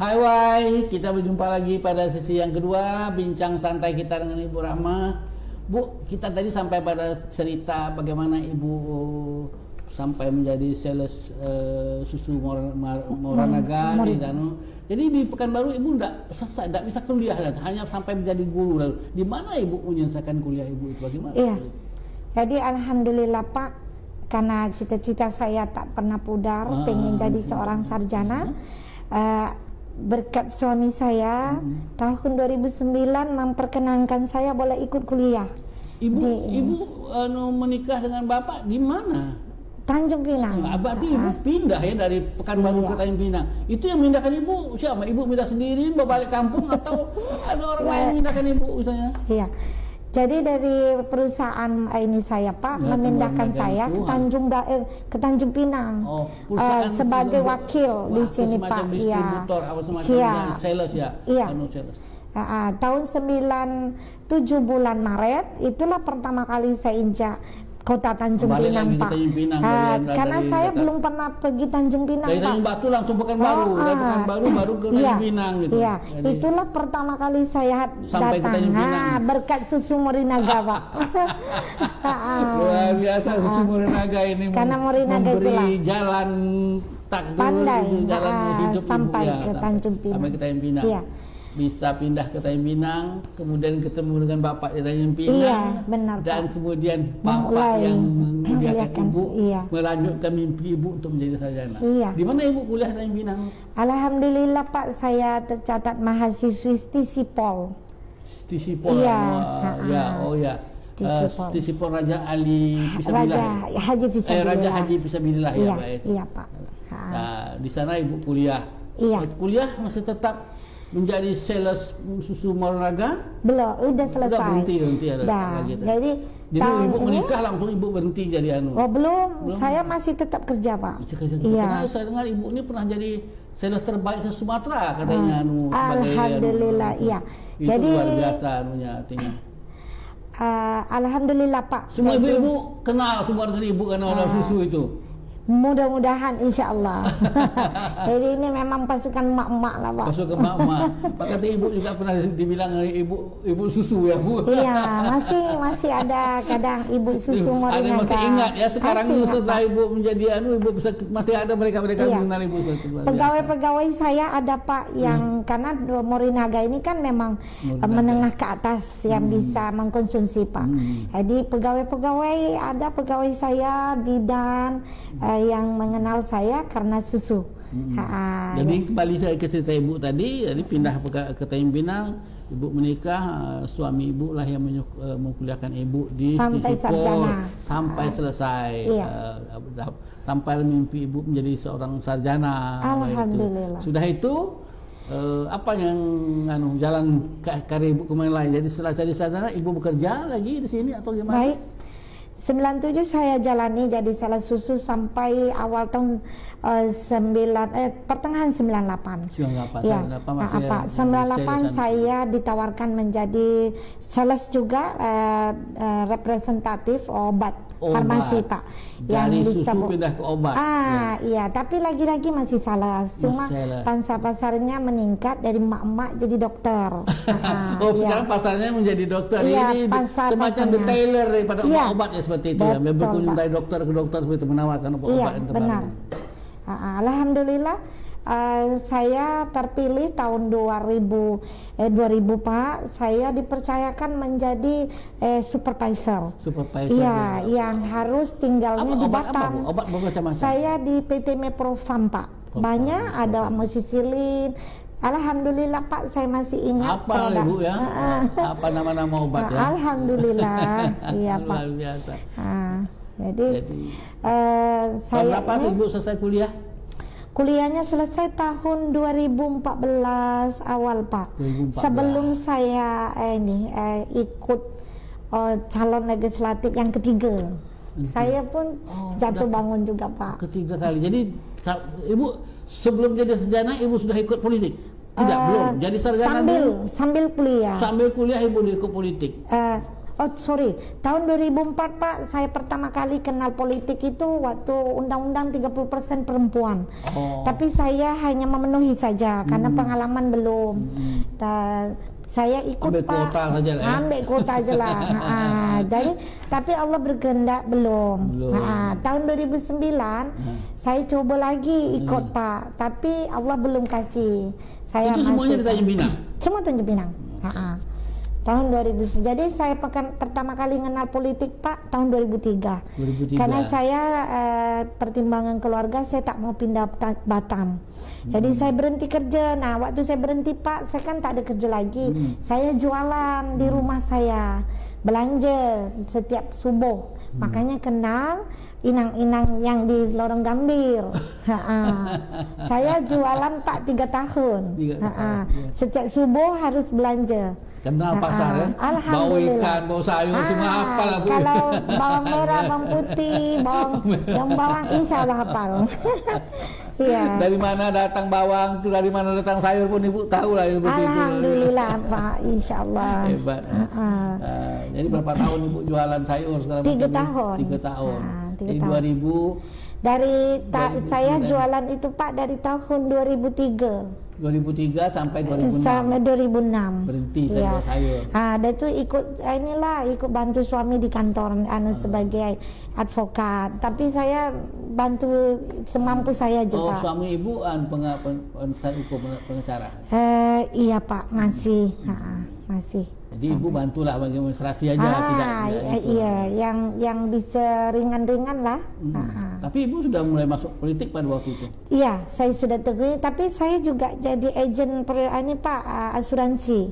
Hai, kita berjumpa lagi pada sesi yang kedua bincang santai kita dengan Ibu Rahma. Bu, kita tadi sampai pada cerita bagaimana Ibu sampai menjadi sales susu Moranaga di sana. Jadi di Pekanbaru Ibu tidak bisa kuliah, hanya sampai menjadi guru. Lalu di mana Ibu menyelesaikan kuliah Ibu itu bagaimana? Iya. Jadi alhamdulillah Pak, karena cita-cita saya tak pernah pudar, pengen jadi seorang sarjana. Berkat suami saya tahun 2009 memperkenankan saya boleh ikut kuliah. Ibu menikah dengan bapak di mana? Tanjung Pinang. Berarti Ibu pindah ya dari Pekanbaru ke Tanjung Pinang. Itu yang memindahkan Ibu siapa? Ibu pindah sendiri mau balik kampung atau ada orang lain yang memindahkan Ibu misalnya? Iya. Jadi dari perusahaan ini saya Pak memindahkan saya ke Tanjung Pinang sebagai wakil di sini Pak. Iya. Semacam sales ya. Iya. Tahun 97 bulan Maret itulah pertama kali saya injak kota Tanjung Pinang Pak. Karena saya belum pernah pergi Tanjung Pinang dari Pak. Tanjung Batu langsung Pekanbaru, dari Pekanbaru baru ke Tanjung Pinang gitu. Iya, itulah pertama kali saya datang. Berkat susu Morinaga Pak. Luar biasa susu Morinaga ini. Karena Morinaga memberi jalan takdir, pandai, jalan hidup sampai Ibu, ke Tanjung Pinang. Sampai ke Tanjung Pinang. Iya. Bisa pindah ke Tanjung Pinang, kemudian ketemu dengan bapak di Tanjung Pinang, benar, dan Pak. kemudian bapak yang memuliakan Ibu, melanjutkan mimpi Ibu untuk menjadi sarjana. Di mana Ibu kuliah di Tanjung Pinang? Alhamdulillah Pak, saya tercatat mahasiswi Stisipol. Stisipol, Stisipol Raja Ali Fisabilillah. Raja Haji Fisabilillah ya, Pak. Iya Pak. Nah, di sana Ibu kuliah. Kuliah masih tetap menjadi sales susu Moranaga? Belum, udah selesai. Udah berhenti ada. Gitu. Jadi Ibu menikah langsung Ibu berhenti jadi Oh belum, saya masih tetap kerja Pak. Karena saya dengar Ibu ini pernah jadi sales terbaik se Sumatera katanya Alhamdulillah, iya. Itu jadi luar biasa artinya. Alhamdulillah Pak. Semua ibu-ibu kenal semua dengan Ibu karena ada susu itu. Mudah-mudahan insya Allah. Jadi ini memang pasukan emak-emak lah Pak. Pasukan emak-emak. Pak kata Ibu juga pernah dibilang ibu susu ya Bu. Iya, masih ada kadang ibu susu Morinaga. Ada masih ingat ya sekarang setelah Ibu menjadi Ibu masih ada mereka mengenal Ibu. Pegawai-pegawai saya ada Pak yang karena Morinaga ini kan memang menengah ke atas yang bisa mengkonsumsi Pak. Jadi pegawai-pegawai ada pegawai saya bidan yang mengenal saya karena susu. Jadi kembali saya ke cerita Ibu tadi, jadi pindah ke Tanjung Pinang, Ibu menikah, suami Ibu lah yang mengkuliahkan Ibu di sampai sarjana, sampai selesai, sampai mimpi Ibu menjadi seorang sarjana. Alhamdulillah. Sudah itu apa yang jalan karir Ibu kemana lain? Jadi setelah jadi sarjana Ibu bekerja lagi di sini atau gimana? Baik. 97 saya jalani jadi sales susu sampai awal tahun pertengahan 98. 98 saya ditawarkan menjadi sales juga representatif obat farmasi Pak. Dari susu pindah ke obat. Iya, tapi lagi-lagi masih salah. Cuma pangsa pasarnya meningkat dari emak-emak jadi dokter. Sekarang pasarnya menjadi dokter. Ini semacam detailer daripada obat ya seperti itu. Betul, ya. Berkunjung dari dokter ke dokter seperti itu menawarkan obat yang terbaru. Benar. Alhamdulillah. Saya terpilih tahun 2000 Pak, saya dipercayakan menjadi supervisor. Iya, yang harus tinggalnya di Batam. Obat macam-macam. Saya di PT Meprofarm Pak. Banyak ada amoxicillin. Alhamdulillah Pak, saya masih ingat. Apa Ibu ya? Apa nama-nama obat ya? Alhamdulillah. Iya Pak. Luar biasa. Jadi tahun berapa Ibu selesai kuliah? Kuliahnya selesai tahun 2014 awal Pak. 2014. Sebelum saya ikut calon legislatif yang ketiga. Saya pun jatuh bangun juga Pak. Ketiga kali. Jadi Ibu sebelum jadi sarjana Ibu sudah ikut politik? Tidak, belum. Jadi sarjana sambil kuliah. Sambil kuliah Ibu ikut politik. Oh sorry, tahun 2004 Pak, saya pertama kali kenal politik itu waktu undang-undang 30% perempuan. Tapi saya hanya memenuhi saja karena pengalaman belum. Saya ikut ambil Pak, kuota saja lah, ambil kuota aja lah. Jadi tapi Allah berkehendak belum. Tahun 2009 saya coba lagi ikut Pak, tapi Allah belum kasih. Saya itu semuanya di Tanjung Pinang? Semua Tanjung Pinang. Tahun 2000. Jadi saya pertama kali kenal politik Pak tahun 2003. Karena saya pertimbangan keluarga saya tak mau pindah Batam. Jadi saya berhenti kerja. Nah, waktu saya berhenti Pak, saya kan tak ada kerja lagi. Saya jualan di rumah saya, belanja setiap subuh. Makanya kenal inang-inang yang di Lorong Gambir. Saya jualan Pak 3 tahun. Setiap subuh harus belanja. Kenal pasar ya? Bau ikan, bau sayur, semua hafal lah Bu. Kalau bawang merah, bawang putih, bawang insya Allah hafal. Iya. Dari mana datang bawang, dari mana datang sayur pun Ibu tahu lah. Alhamdulillah Pak, insya Allah. Hebat. Jadi berapa tahun Ibu jualan sayur sekarang? 3 tahun. 3 tahun. Di 2000. Saya jualan itu Pak dari tahun 2003 sampai 2006. Sampai 2006. Berhenti saya sayur. Dan itu ikut bantu suami di kantor sebagai advokat. Tapi saya bantu semampu saya aja Pak. Suami Ibu penasihat hukum, pengacara? Iya Pak, masih. Masih. Jadi Ibu bantulah bagi administrasi aja, tidak iya, yang bisa ringan-ringan lah. Tapi Ibu sudah mulai masuk politik pada waktu itu? Iya, saya sudah terjun, tapi saya juga jadi agen Pak, asuransi.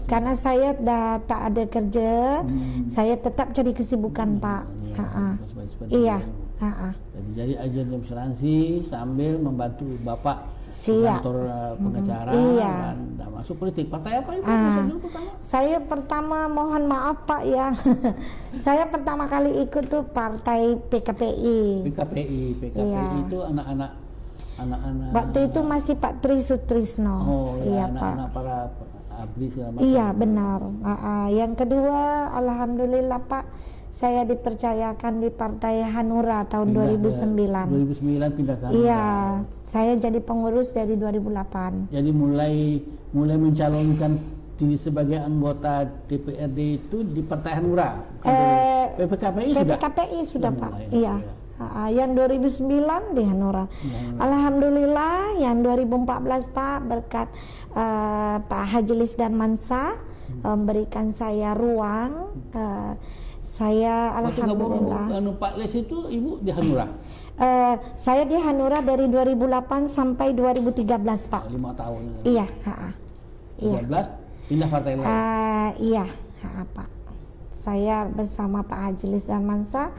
Karena saya dah tak ada kerja, saya tetap cari kesibukan Pak. Iya. Jadi agen asuransi sambil membantu Bapak kantor pengacara dan masuk politik. Partai apa Ibu pertama? Saya pertama, mohon maaf Pak ya. Saya pertama kali ikut tuh partai PKPI. PKPI itu anak-anak. Waktu itu masih Pak Tri Sutrisno. Iya Pak. Para abri segala macam. Iya benar. Yang kedua, alhamdulillah Pak, saya dipercayakan di Partai Hanura tahun 2009. 2009 pindah ke Hanura. Iya, saya jadi pengurus dari 2008. Jadi mulai mencalonkan diri sebagai anggota DPRD itu di Partai Hanura. PKPI sudah Pak. Iya. Yang 2009 di Hanura. Alhamdulillah yang 2014 Pak, berkat Pak Hajilis dan Mansa memberikan saya ruang. Saya alhamdulillah. Pak Les itu Ibu di Hanura? Saya di Hanura dari 2008 sampai 2013 Pak. 5 tahun. Iya. 13 pindah partai lain. Iya, Pak. Saya bersama Pak Hajilis dan Mansa.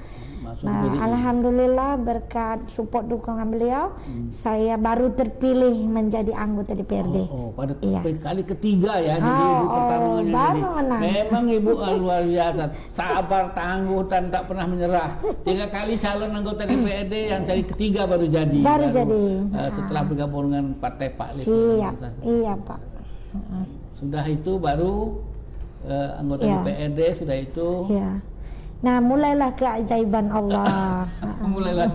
Alhamdulillah berkat support dukungan beliau, saya baru terpilih menjadi anggota DPRD. Pada kali ketiga ya, jadi Ibu pertarungannya jadi. Memang Ibu luar biasa, sabar, tangguh, dan tak pernah menyerah. 3 kali calon anggota DPRD, yang jadi ketiga baru jadi. Setelah bergabung dengan partai Pak Les. Iya Pak. Sudah itu baru anggota DPRD, sudah itu. Nah, mulailah keajaiban Allah. Mulailah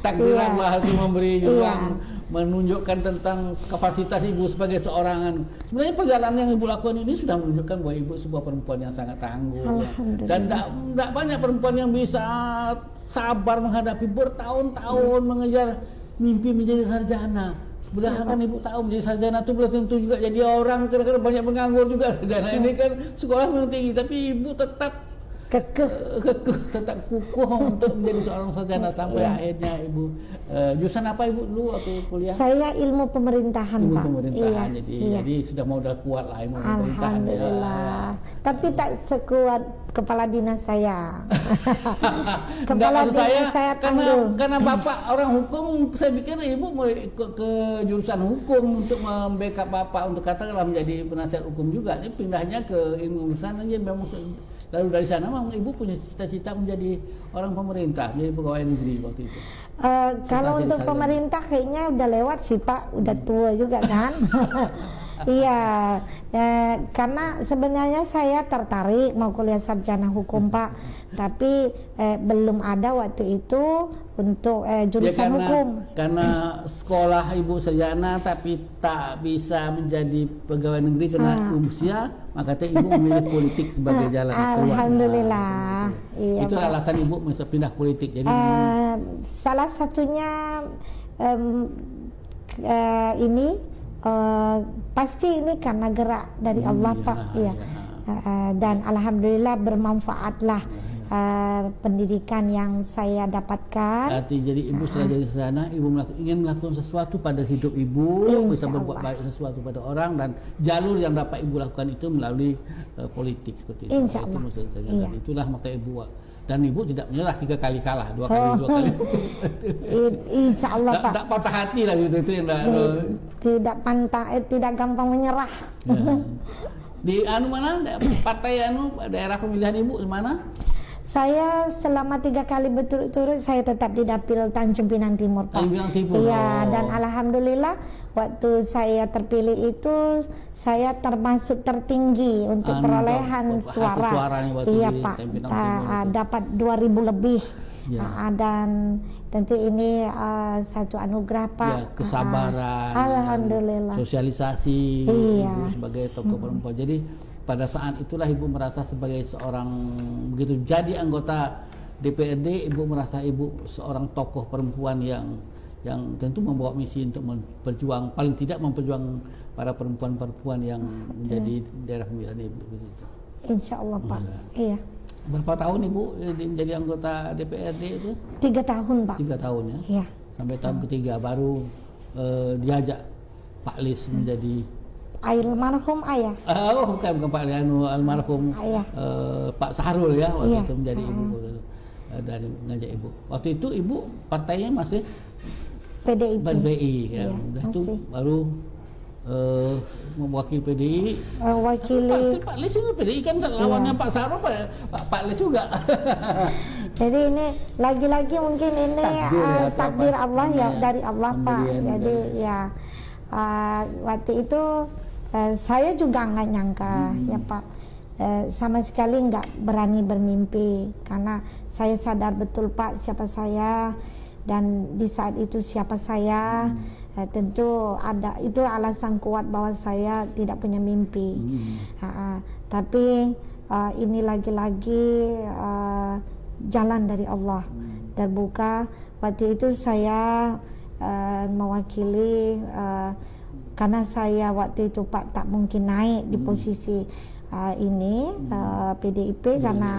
takdir Allah itu memberi ruang, menunjukkan tentang kapasitas Ibu sebagai seorang. Sebenarnya perjalanan yang Ibu lakukan ini sudah menunjukkan bahwa Ibu sebuah perempuan yang sangat tangguh. Dan tidak banyak perempuan yang bisa sabar menghadapi bertahun-tahun mengejar mimpi menjadi sarjana. Sebenarnya kan Ibu tahu menjadi sarjana itu belum tentu juga jadi orang. Kadang-kadang banyak penganggur juga sarjana ini kan sekolah memang tinggi, tapi Ibu tetap tetap kukuh untuk menjadi seorang sarjana sampai akhirnya Ibu jurusan apa Ibu dulu waktu kuliah? Saya ilmu pemerintahan Pak. Pemerintahan, jadi sudah modal kuat lah ilmu pemerintahan. Alhamdulillah. Tapi tak sekuat kepala dinas saya. Kepala dinas saya karena Bapak orang hukum, saya pikir Ibu mau ikut ke jurusan hukum untuk membackup Bapak untuk katakanlah menjadi penasihat hukum juga. Ini pindahnya ke ilmu sana aja memang. Lalu dari sana memang Ibu punya cita-cita menjadi orang pemerintah, menjadi pegawai negeri waktu itu. Kalau untuk pemerintah kayaknya udah lewat sih Pak, udah tua juga kan. Iya, karena sebenarnya saya tertarik mau kuliah sarjana hukum Pak, tapi belum ada waktu itu untuk jurusan hukum. Karena sekolah ibu sarjana tapi tak bisa menjadi pegawai negeri karena usia, maka ibu memilih politik sebagai jalan keluar. Alhamdulillah. Iya, itu alasan ibu bisa pindah politik. Jadi salah satunya ini pasti ini karena gerak dari Allah Pak. Iya. Dan alhamdulillah bermanfaatlah pendidikan yang saya dapatkan. Jadi ibu setelah dari sana, ibu ingin melakukan sesuatu pada hidup ibu, bisa berbuat baik sesuatu pada orang, dan jalur yang dapat ibu lakukan itu melalui politik seperti itu. Insya Allah. Iya. Itulah maka ibu, dan ibu tidak menyerah 3 kali kalah, 2 kali. Insya Allah Pak. Tak patah hati lah gitu itu yang tidak gampang menyerah. Ya. Di mana partai daerah pemilihan ibu di mana? Saya selama 3 kali berturut-turut saya tetap di dapil Tanjung Pinang Timur Pak. Iya, dan alhamdulillah waktu saya terpilih itu saya termasuk tertinggi untuk perolehan suara. Iya Pak, dapat 2.000 lebih. Ya. Dan tentu ini satu anugerah Pak. Ya, kesabaran, alhamdulillah, sosialisasi ibu sebagai tokoh perempuan. Jadi pada saat itulah ibu merasa sebagai seorang, begitu jadi anggota DPRD, ibu merasa ibu seorang tokoh perempuan yang tentu membawa misi untuk berjuang, paling tidak memperjuang para perempuan-perempuan yang menjadi daerah pemilihan ibu. Insya Allah Pak. Iya. Berapa tahun ibu menjadi anggota DPRD itu? 3 tahun Pak. 3 tahun ya. Iya. Sampai tahun ketiga baru diajak Pak Lis menjadi almarhum ayah. Oh bukan Pak Lis, almarhum Pak Sahrul ya waktu itu menjadi ibu dari mengajak ibu. Waktu itu ibu partainya masih PDI ya. Udah itu baru mewakili PDI. Pak Lis itu PDI kan lawannya Pak Sahrul, Pak Lis juga. Jadi ini lagi-lagi mungkin ini takdir Allah ya, dari Allah Pak. Jadi ya waktu itu saya juga nggak nyangka ya Pak, sama sekali nggak berani bermimpi, karena saya sadar betul Pak siapa saya, dan di saat itu siapa saya. Tentu ada itu alasan kuat bahwa saya tidak punya mimpi. Tapi ini lagi-lagi jalan dari Allah terbuka. Waktu itu saya mewakili, karena saya waktu itu Pak tak mungkin naik di posisi ini PDIP karena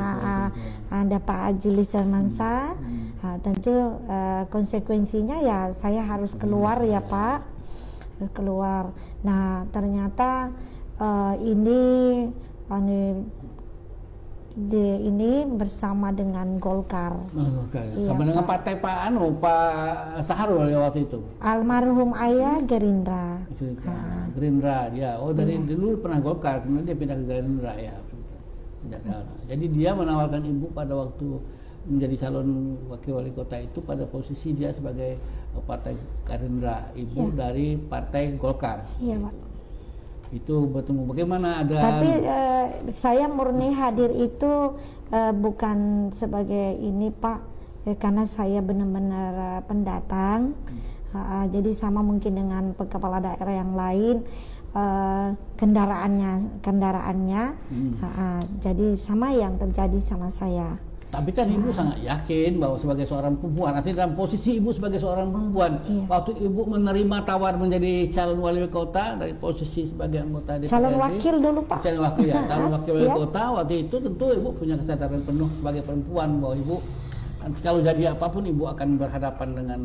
ada Pak Haji Lis Darmansyah. Tentu konsekuensinya ya saya harus keluar ya Pak, harus keluar. Nah ternyata ini bersama dengan Golkar. Sama dengan partai Pak Sahrul ya waktu itu. Almarhum ayah Gerindra. Gerindra dia. Oh dari dulu pernah Golkar, kemudian dia pindah ke Gerindra ya. Jadi dia menawarkan ibu pada waktu menjadi calon wakil wali kota itu pada posisi dia sebagai partai Gerindra, ibu dari partai Golkar. Iya Pak. Itu bertemu bagaimana ada. Tapi saya murni hadir itu bukan sebagai ini Pak, karena saya benar-benar pendatang. Jadi sama mungkin dengan kepala daerah yang lain, kendaraannya jadi sama yang terjadi sama saya. Tapi kan ibu sangat yakin bahwa sebagai seorang perempuan, artinya dalam posisi ibu sebagai seorang perempuan, waktu ibu menerima tawar menjadi calon wali kota dari posisi sebagai anggota DPRD, calon wakil dulu Pak, calon wakil ya, calon wakil wali kota, waktu itu tentu ibu punya kesadaran penuh sebagai perempuan bahwa ibu kalau jadi apapun ibu akan berhadapan dengan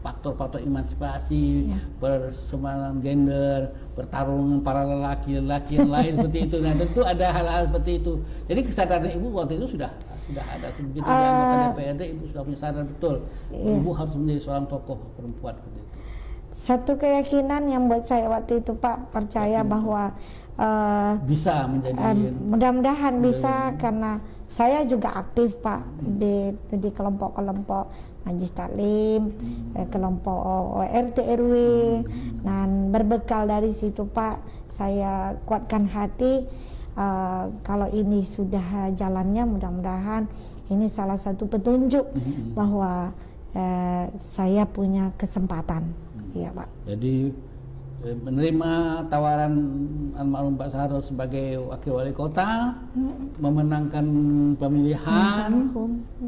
faktor-faktor emansipasi, persamaan gender, bertarung para lelaki yang lain seperti itu. Nah tentu ada hal-hal seperti itu. Jadi kesadaran ibu waktu itu sudah ada, begitu dia anggota DPRD, ibu sudah punya sadar betul ibu harus menjadi seorang tokoh perempuan seperti itu. Satu keyakinan yang buat saya waktu itu Pak percaya bahwa bisa menjadi mudah-mudahan bisa, karena saya juga aktif Pak di kelompok-kelompok Majelis Taklim, kelompok RT RW, Dan berbekal dari situ Pak, saya kuatkan hati kalau ini sudah jalannya, mudah-mudahan ini salah satu petunjuk bahwa saya punya kesempatan. Ya Pak. Jadi menerima tawaran almarhum Pak Saharso sebagai wakil wali kota, memenangkan pemilihan,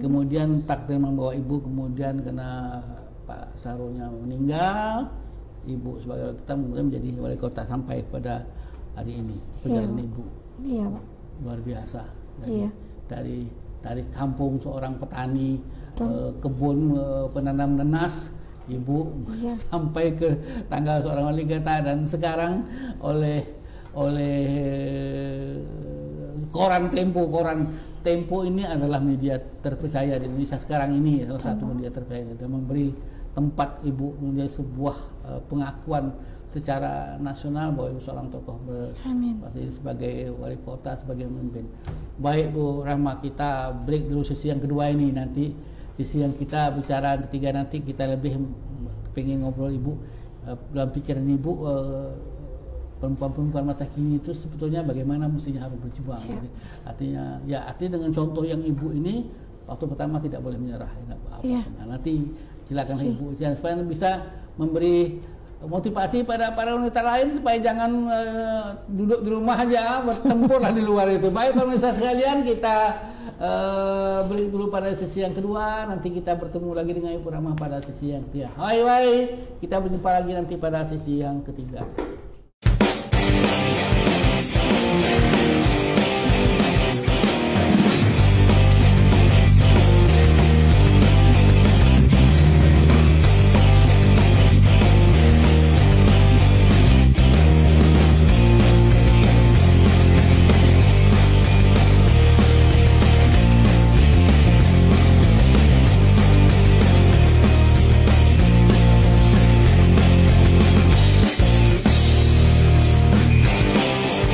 kemudian takdir membawa ibu, kemudian karena Pak Saharso-nya meninggal, ibu sebagai wali kota kemudian menjadi wali kota sampai pada hari ini. Perjalanan ibu luar biasa. Dari kampung seorang petani, kebun penanam nanas, ibu sampai ke tanggal seorang wali kota, dan sekarang oleh koran Tempo ini adalah media terpercaya di Indonesia sekarang ini, salah satu media terpercaya, dan memberi tempat ibu menjadi sebuah pengakuan secara nasional bahwa ibu seorang tokoh sebagai wali kota, sebagai pemimpin. Baik Bu Rahma, kita break dulu sesi yang kedua ini, nanti sisi yang kita bicara ketiga nanti kita lebih pengen ngobrol ibu, dalam pikiran ibu perempuan-perempuan masa kini itu sebetulnya bagaimana mestinya harus berjuang. Jadi, artinya dengan contoh yang ibu ini, waktu pertama tidak boleh menyerah. Nah, nanti silakan ibu supaya bisa memberi motivasi pada para wanita lain supaya jangan duduk di rumah aja, bertempurlah di luar itu. Baik pemirsa sekalian, kita beri dulu pada sesi yang kedua, nanti kita bertemu lagi dengan Ibu Rahma pada sesi yang ketiga. Kita berjumpa lagi nanti pada sesi yang ketiga.